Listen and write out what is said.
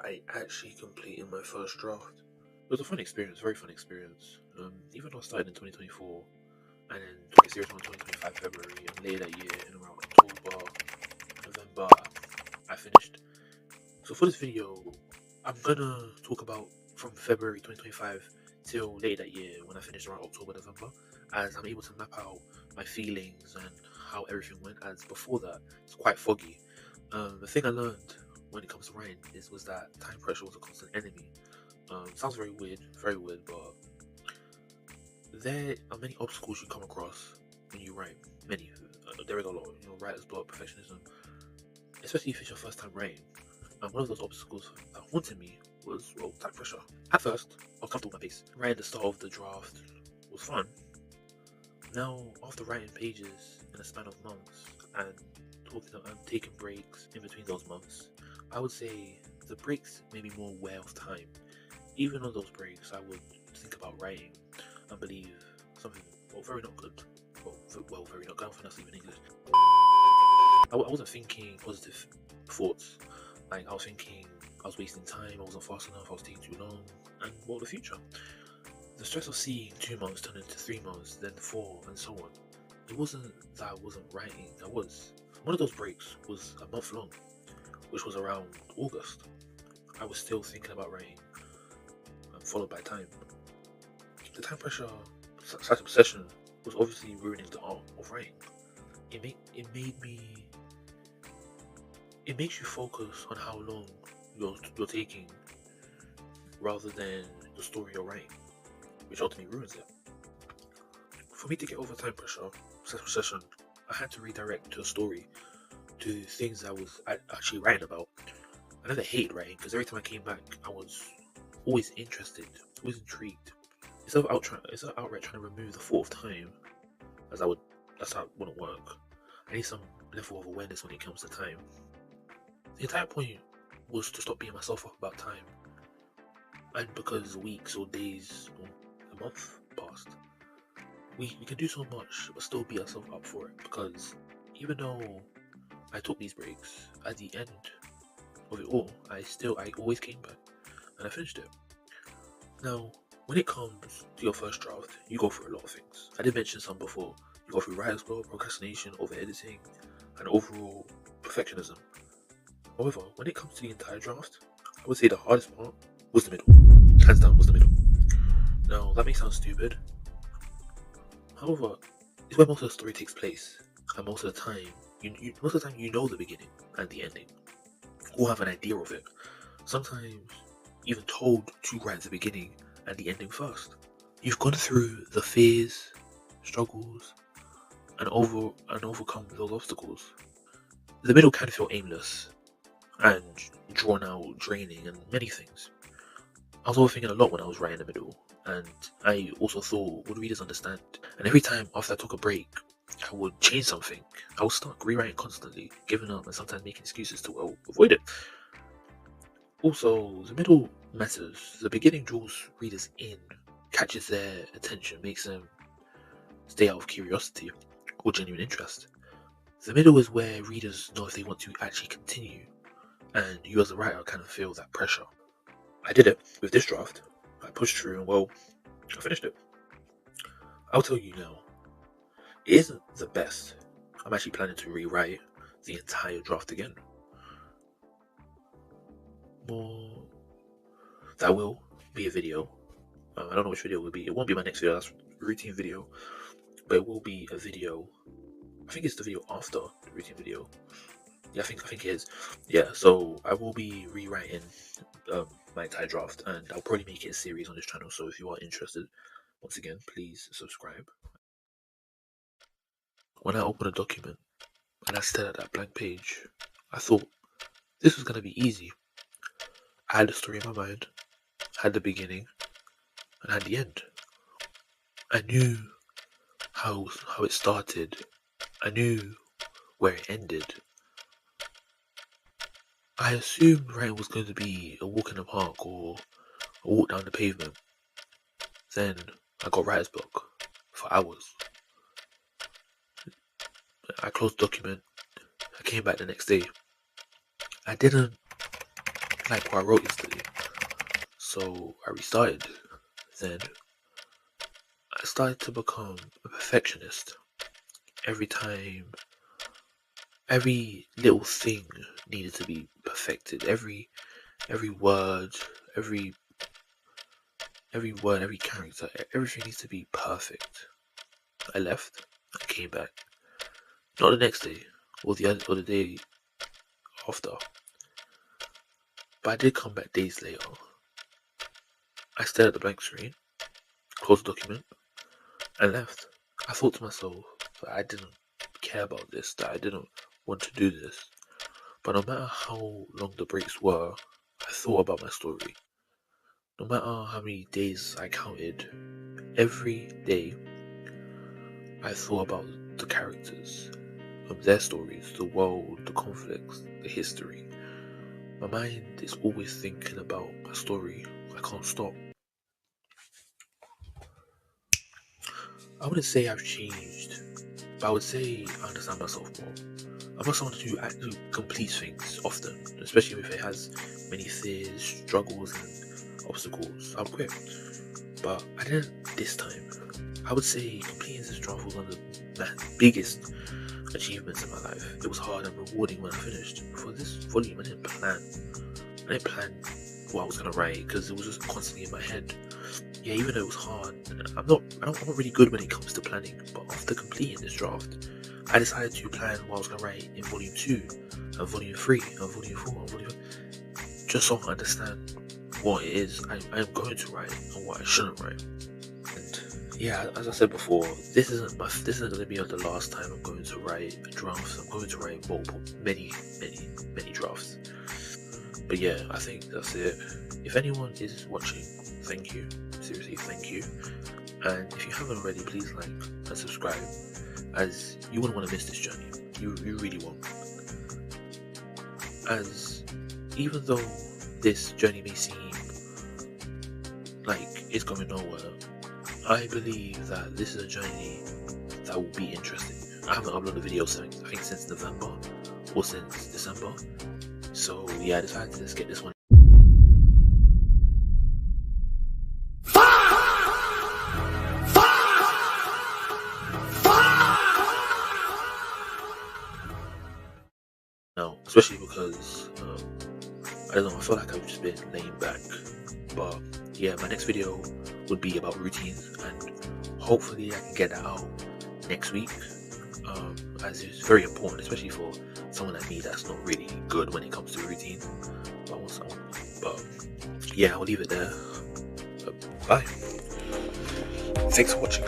I actually completed my first draft. It was a fun experience, very fun experience. Even though I started in 2024 and then took it serious on 2025 February, and later that year in around October, November, I finished. So for this video, I'm gonna talk about from February 2025 till late that year when I finished around October, November, as I'm able to map out my feelings and how everything went. As before that, it's quite foggy. The thing I learned when it comes to writing was that time pressure was a constant enemy. Sounds very weird, but there are many obstacles you come across when you write. Many, there is a lot. Writer's block, perfectionism, especially if it's your first time writing. And one of those obstacles that haunted me was, well, time pressure. At first, I was comfortable with my pace. Writing the start of the draft was fun. Now, after writing pages in a span of months and taking breaks in between those months, I would say the breaks made me more aware of time. Even on those breaks, I would think about writing and believe something, very not good. Very not good. I don't think that's even English. I wasn't thinking positive thoughts. Like, I was thinking I was wasting time, I wasn't fast enough, I was taking too long, and what the future? The stress of seeing 2 months turn into 3 months, then 4, and so on. It wasn't that I wasn't writing, I was. One of those breaks was a month long, which was around August. I was still thinking about writing, followed by time. The time pressure, such obsession, was obviously ruining the art of writing. It makes you focus on how long you're taking rather than the story you're writing, which ultimately ruins it. For me to get over time pressure, obsession, I had to redirect to a story, to things I was actually writing about. I never hated writing because every time I came back, I was always interested, always intrigued. Instead of outright trying to remove the thought of time, that's how it wouldn't work. I need some level of awareness when it comes to time. The entire point was to stop beating myself up about time. And because weeks or days or a month passed, we can do so much but still beat ourselves up for it. Because even though I took these breaks, at the end of it all, I always came back and I finished it. Now, when it comes to your first draft, you go through a lot of things. I did mention some before. You go through writer's block, procrastination, over editing, and overall perfectionism. However, when it comes to the entire draft, I would say the hardest part was the middle. Hands down, was the middle. Now, that may sound stupid. However, it's where most of the story takes place, and most of the time, you know the beginning and the ending, or have an idea of it. Sometimes, even told to write the beginning and the ending first. You've gone through the fears, struggles, and overcome those obstacles. The middle can feel aimless and drawn out, draining, and many things. I was overthinking a lot when I was writing the middle, and I also thought, would readers understand? And every time after I took a break, I would change something. I would start rewriting constantly, giving up, and sometimes making excuses to avoid it. Also, the middle matters. The beginning draws readers in, catches their attention, makes them stay out of curiosity or genuine interest. The middle is where readers know if they want to actually continue, and you as a writer kind of feel that pressure. I did it with this draft. I pushed through and, well, I finished it. I'll tell you now, it isn't the best. I'm actually planning to rewrite the entire draft again. That will be a video. I don't know which video it will be. It won't be my next video, that's a routine video. But it will be a video. I think it's the video after the routine video. Yeah, I think it is. Yeah, so I will be rewriting my entire draft, and I'll probably make it a series on this channel. So if you are interested, once again, please subscribe. When I opened a document and I stared at that blank page, I thought this was going to be easy. I had the story in my mind, had the beginning, and had the end. I knew how it started. I knew where it ended. I assumed writing was going to be a walk in the park or a walk down the pavement. Then I got writer's block for hours. I closed the document. I came back the next day. I didn't like what I wrote yesterday. So I restarted. Then I started to become a perfectionist. Every time, every little thing needed to be perfected. Every word, every word, every character, everything needs to be perfect. I left. I came back. Not the next day, or the day after. But I did come back days later. I stared at the blank screen, closed the document, and left. I thought to myself that I didn't care about this, that I didn't want to do this. But no matter how long the breaks were, I thought about my story. No matter how many days I counted, every day I thought about the characters, their stories, the world, the conflicts, the history. My mind is always thinking about my story. I can't stop. I wouldn't say I've changed, but I would say I understand myself more. I'm not someone who actually completes things often, especially if it has many fears, struggles, and obstacles. I'll quit. But I didn't this time. I would say completing this draft was one of the biggest achievements in my life. It was hard and rewarding when I finished. For this volume, I didn't plan what I was gonna write because it was just constantly in my head. Yeah, even though it was hard, I'm not really good when it comes to planning. But after completing this draft, I decided to plan what I was gonna write in volume 2, and volume 3, and volume 4, and volume 5, just so I understand what it is I'm going to write and what I shouldn't write. And yeah, as I said before, this isn't going to be the last time I'm going to write drafts. I'm going to write many drafts. But yeah, I think that's it. If anyone is watching, thank you. Seriously, thank you. And if you haven't already, please like and subscribe, as you wouldn't want to miss this journey. You really won't. As even though this journey may seem like it's going nowhere, I believe that this is a journey that will be interesting. I haven't uploaded a video since November or since December. So yeah, I decided to just get this one. Now, especially because I don't know, I feel like I've just been laying back. But yeah, my next video would be about routines, and hopefully I can get that out next week. As it's very important, especially for someone like me that's not really good when it comes to routine. But yeah, I'll leave it there. Bye. Thanks for watching.